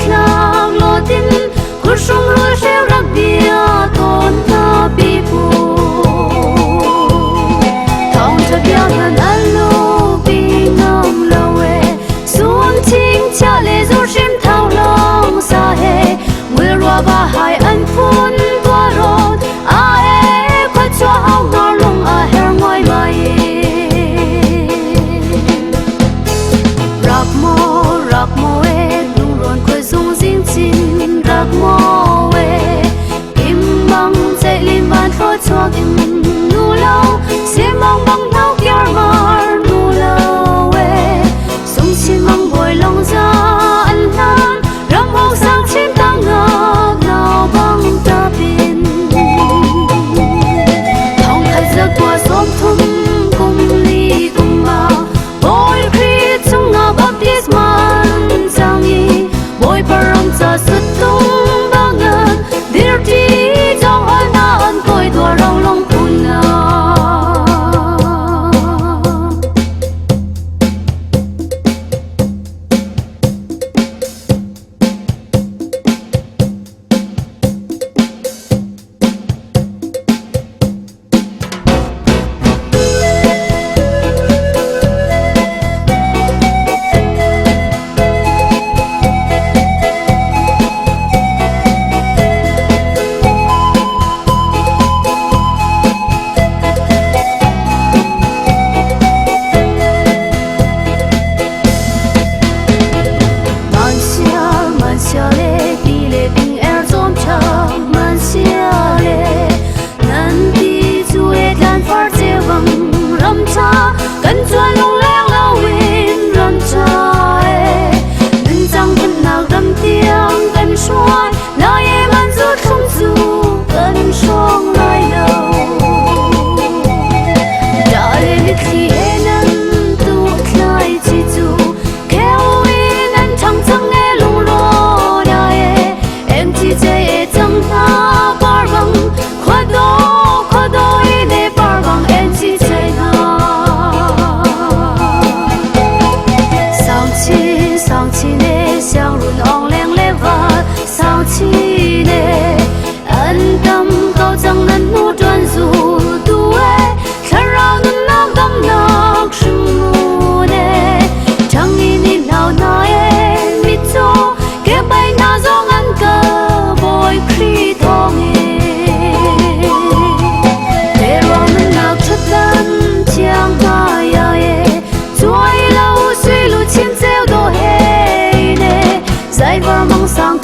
khlang lo tin kur sung ro sheu rak dia ton na bi pu thong cha bia han alo bi ngam lo we sun ting cha le zo shim thao long sa he will ro ba hai an phun tua ron a e kwa cho hao ngor long a her ngoi mai rak mo e lung ron khoi zung jin chin rak mo e im bang che lim ban tho chok in nu lao se mong bang nau kyar mar nu lao e sung chin mang boy long za an nan ram hong sang chin tang nga nao bang ta pin thong khai za kwa som thum kum li kum ma boy kri chung nga baptisma boy parang sa sutong bangan dirty trong an koi tua rong long puna sang